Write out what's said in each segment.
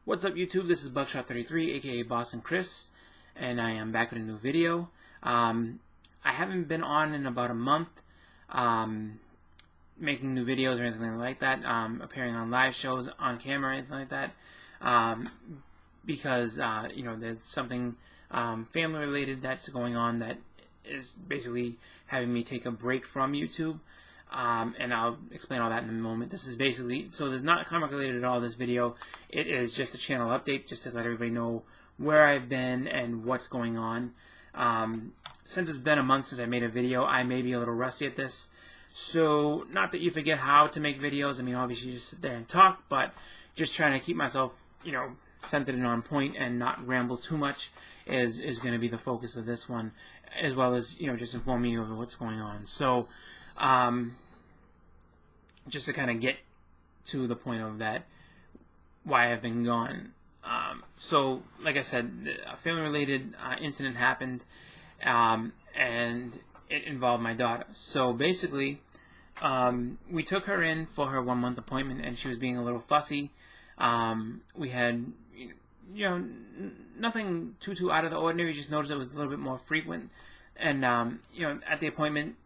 What's up, YouTube? This is Buckshot33, aka Boston Chris, and I am back with a new video. I haven't been on in about a month, making new videos or anything like that, appearing on live shows on camera or anything like that, because there's something family related that's going on that is basically having me take a break from YouTube. And I'll explain all that in a moment. This is basically, so there's not comic related at all, this video. It is just a channel update, just to let everybody know where I've been and what's going on. Since it's been a month since I made a video, I may be a little rusty at this. So, not that you forget how to make videos. I mean, obviously you just sit there and talk, but just trying to keep myself, centered and on point and not ramble too much is going to be the focus of this one, as well as, just informing you of what's going on. So, just to kind of get to the point of that, why I've been gone. So, like I said, a family-related incident happened, and it involved my daughter. So, basically, we took her in for her 1-month appointment, and she was being a little fussy. We had, nothing too out of the ordinary. Just noticed it was a little bit more frequent. And, at the appointment,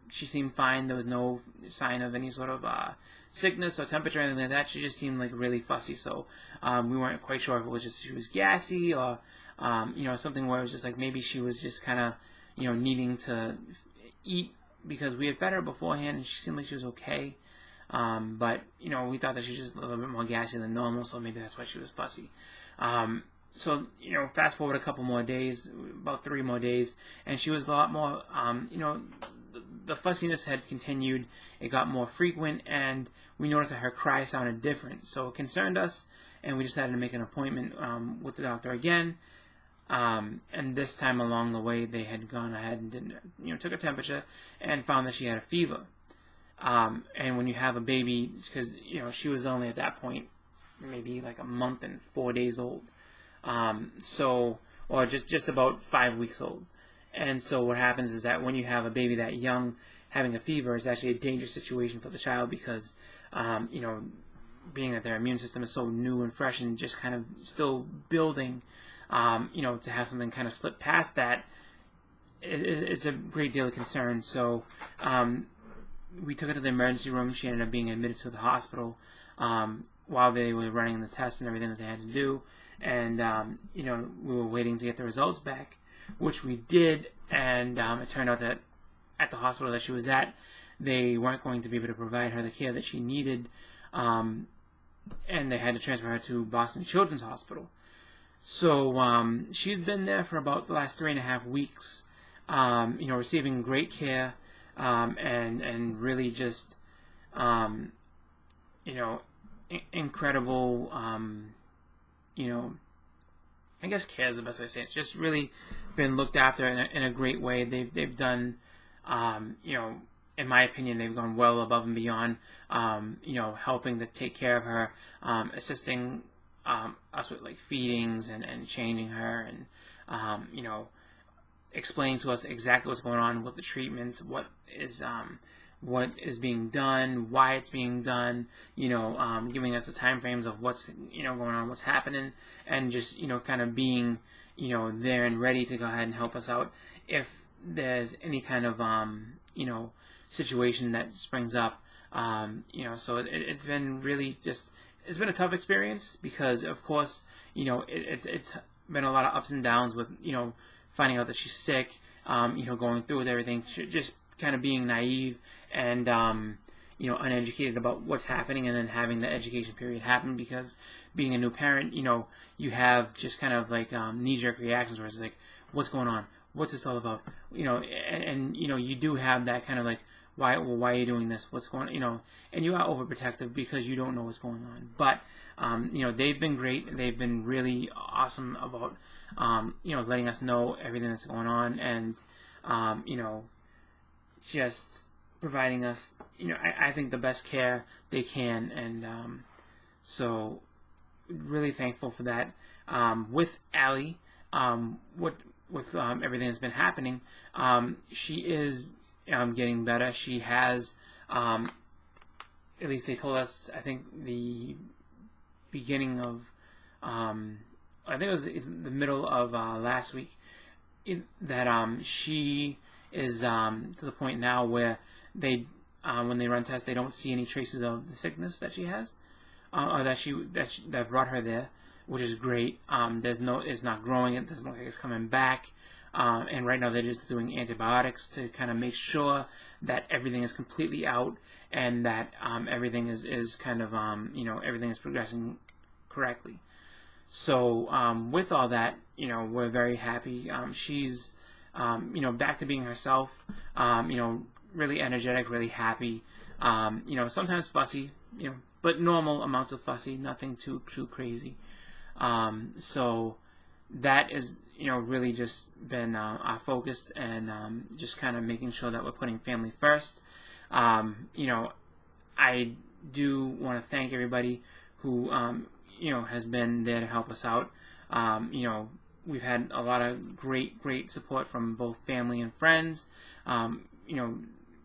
she seemed fine. There was no sign of any sort of sickness or temperature or anything like that. She just seemed like really fussy. So we weren't quite sure if it was just she was gassy or something where it was just like maybe she was just kind of needing to eat, because we had fed her beforehand and she seemed like she was okay. But we thought that she was just a little bit more gassy than normal, so maybe that's why she was fussy. So, fast forward a couple more days, about 3 more days, and she was a lot more, the fussiness had continued. It got more frequent, and we noticed that her cry sounded different. So it concerned us, and we decided to make an appointment with the doctor again. And this time along the way, they had gone ahead and took a temperature and found that she had a fever. And when you have a baby, because she was only at that point maybe like a month and 4 days old, or just about 5 weeks old. And so what happens is that when you have a baby that young, having a fever is actually a dangerous situation for the child, because, being that their immune system is so new and fresh and just kind of still building, to have something kind of slip past that, it's a great deal of concern. So we took her to the emergency room. She ended up being admitted to the hospital while they were running the tests and everything that they had to do. And, we were waiting to get the results back, which we did, and it turned out that at the hospital that she was at, they weren't going to be able to provide her the care that she needed, and they had to transfer her to Boston Children's Hospital. So she's been there for about the last 3.5 weeks, receiving great care, and really just, incredible, I guess care is the best way to say it. It's just really been looked after in a great way. They've done, in my opinion, they've gone well above and beyond, helping to take care of her, assisting us with like feedings and changing her, and explaining to us exactly what's going on with the treatments, what is being done, why it's being done, giving us the time frames of what's going on, what's happening, and just kind of being there and ready to go ahead and help us out if there's any kind of situation that springs up. So it's been really just, it's been a tough experience, because of course it's been a lot of ups and downs with finding out that she's sick, going through with everything, just kind of being naive and uneducated about what's happening, and then having the education period happen, because being a new parent, you have just kind of like knee-jerk reactions where it's like, what's going on, what's this all about, and you do have that kind of like, why are you doing this, what's going on, and you are overprotective because you don't know what's going on. But they've been great. They've been really awesome about letting us know everything that's going on, and just providing us, I think the best care they can, and so really thankful for that. With Allie, with everything that's been happening, she is getting better. She has, at least they told us, I think the beginning of I think it was in the middle of last week, that she is to the point now where they, when they run tests, they don't see any traces of the sickness that she has, or that brought her there, which is great. It's not growing. It doesn't look like it's coming back. And right now they're just doing antibiotics to kind of make sure that everything is completely out, and that everything is kind of everything is progressing correctly. So with all that, we're very happy. She's back to being herself. Really energetic, really happy. Sometimes fussy, but normal amounts of fussy, nothing too crazy. So that is really just been our focus, and just kind of making sure that we're putting family first. I do want to thank everybody who has been there to help us out. We've had a lot of great support from both family and friends.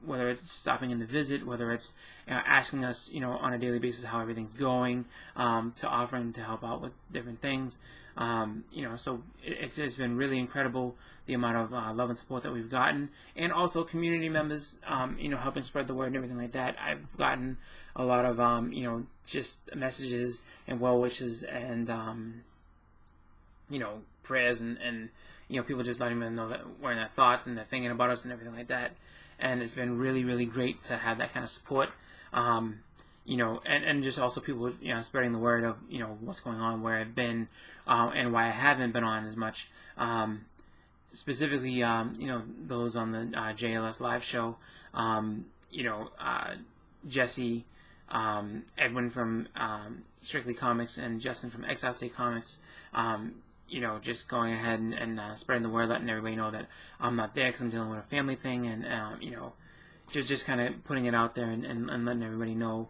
Whether it's stopping in to visit, whether it's asking us, on a daily basis how everything's going, to offering to help out with different things. So it's been really incredible, the amount of love and support that we've gotten, and also community members, helping spread the word and everything like that. I've gotten a lot of, just messages and well wishes, and prayers, and people just letting me know that we're in their thoughts and they're thinking about us and everything like that. And it's been really, really great to have that kind of support. And just also people, spreading the word of, what's going on, where I've been, and why I haven't been on as much. Specifically, those on the JLS live show, Jesse, Edwin from Strictly Comics, and Justin from Exile State Comics, just going ahead and spreading the word, letting everybody know that I'm not there because I'm dealing with a family thing, and just kind of putting it out there, and letting everybody know.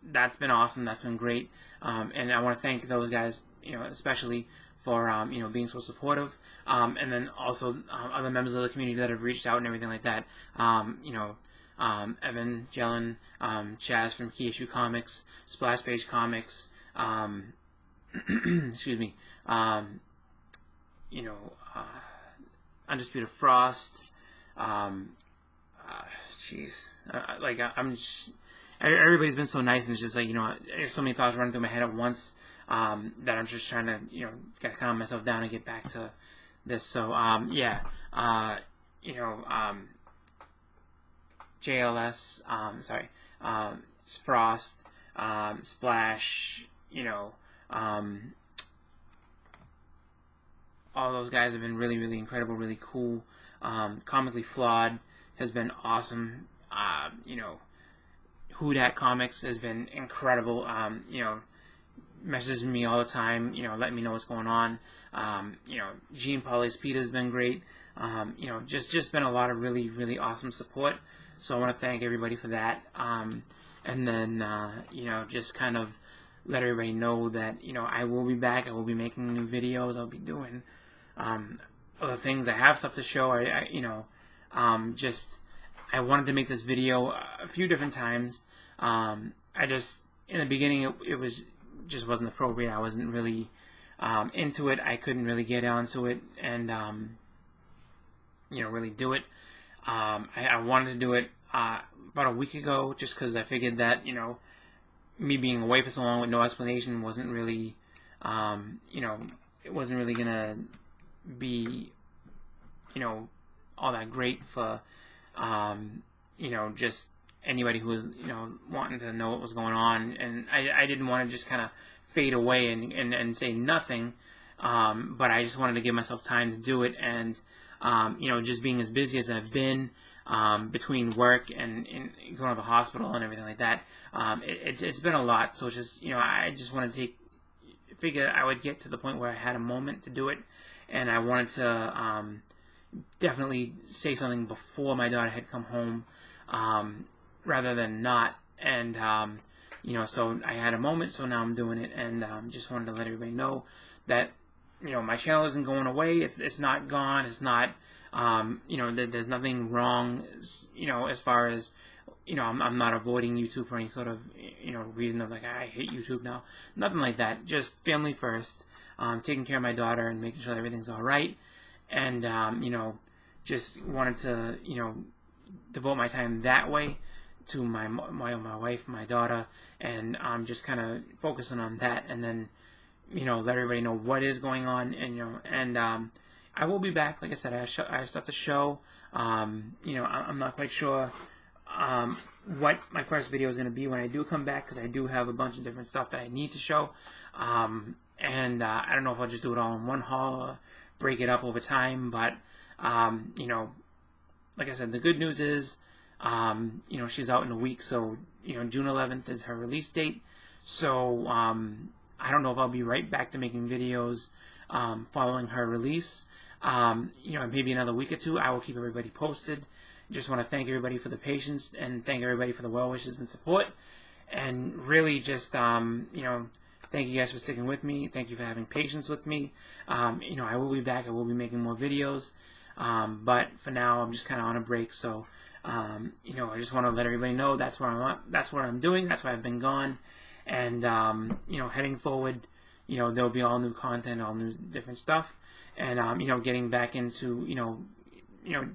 That's been awesome. That's been great, and I want to thank those guys, especially for being so supportive, and then also other members of the community that have reached out and everything like that. Evan, Jelen, Chaz from Key Issue Comics, Splash Page Comics. Excuse me, Undisputed Frost, I'm just, everybody's been so nice, and it's just like, there's so many thoughts running through my head at once, that I'm just trying to, kind of calm myself down and get back to this. So, JLS, Frost, Splash, all those guys have been really, really incredible, really cool. Comically Flawed has been awesome. Who Dat Comics has been incredible. Messages me all the time, letting me know what's going on. Gene Paul's Peter has been great. Just been a lot of really, really awesome support. So I want to thank everybody for that. And then, just kind of let everybody know that, I will be back. I will be making new videos. I'll be doing other things. I have stuff to show. I wanted to make this video a few different times. In the beginning, it wasn't appropriate. I wasn't really into it. I couldn't really get onto it and, really do it. I wanted to do it about a week ago, just because I figured that, me being away for so long with no explanation wasn't really, it wasn't really going to be, all that great for, just anybody who was, wanting to know what was going on. And I didn't want to just kind of fade away and say nothing, but I just wanted to give myself time to do it. And, just being as busy as I've been, between work and going to the hospital and everything like that, it's been a lot. So it's just, I just wanted to figure I would get to the point where I had a moment to do it, and I wanted to definitely say something before my daughter had come home, rather than not. And so I had a moment, so now I'm doing it, and just wanted to let everybody know that my channel isn't going away. It's not gone. It's not There's nothing wrong, as far as, I'm not avoiding YouTube for any sort of, reason of like, I hate YouTube now. Nothing like that. Just family first, taking care of my daughter and making sure everything's all right. And, just wanted to, devote my time that way to my wife, my daughter, and just kind of focusing on that, and then, let everybody know what is going on, and, I will be back. Like I said, I have stuff to show. I'm not quite sure what my first video is going to be when I do come back, because I do have a bunch of different stuff that I need to show. And I don't know if I'll just do it all in one haul or break it up over time. But, like I said, the good news is, she's out in a week. So, June 11th is her release date. So, I don't know if I'll be right back to making videos following her release. Maybe another week or two. I will keep everybody posted. Just want to thank everybody for the patience and thank everybody for the well wishes and support. And really just, thank you guys for sticking with me. Thank you for having patience with me. I will be back. I will be making more videos. But for now, I'm just kind of on a break. So, I just want to let everybody know that's where I'm at. That's what I'm doing. That's why I've been gone. And, heading forward, there'll be all new content, all new different stuff. And, getting back into,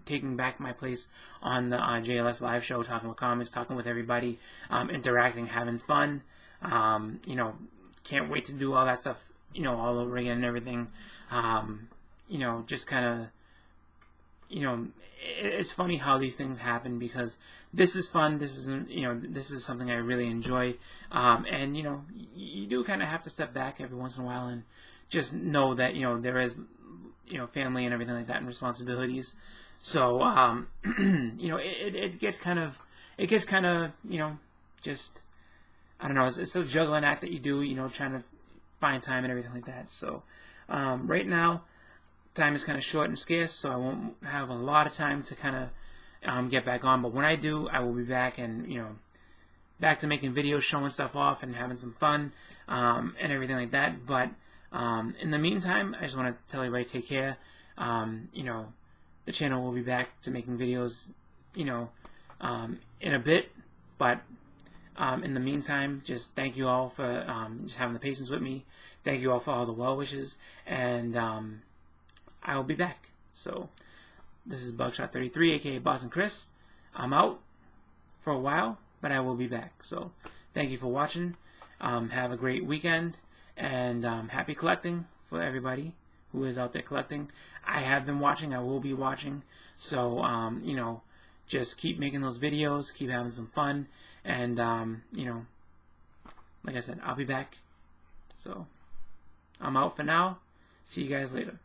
taking back my place on the JLS live show, talking with comics, talking with everybody, interacting, having fun. Can't wait to do all that stuff, all over again and everything. Just kind of, it's funny how these things happen, because this is fun. This isn't, this is something I really enjoy. And, you do kind of have to step back every once in a while and just know that, there is, family and everything like that and responsibilities. So, it gets kind of, just, I don't know, it's a juggling act that you do, trying to find time and everything like that. So, right now, time is kind of short and scarce, so I won't have a lot of time to kind of get back on. But when I do, I will be back and, back to making videos, showing stuff off and having some fun, and everything like that. But, in the meantime, I just want to tell everybody, take care. The channel will be back to making videos, in a bit. But in the meantime, just thank you all for just having the patience with me. Thank you all for all the well wishes. And I will be back. So this is Bugshot33, aka Boston Chris. I'm out for a while, but I will be back. So thank you for watching. Have a great weekend. And happy collecting for everybody who is out there collecting. I have been watching. I will be watching. So, just keep making those videos. Keep having some fun. And, like I said, I'll be back. So, I'm out for now. See you guys later.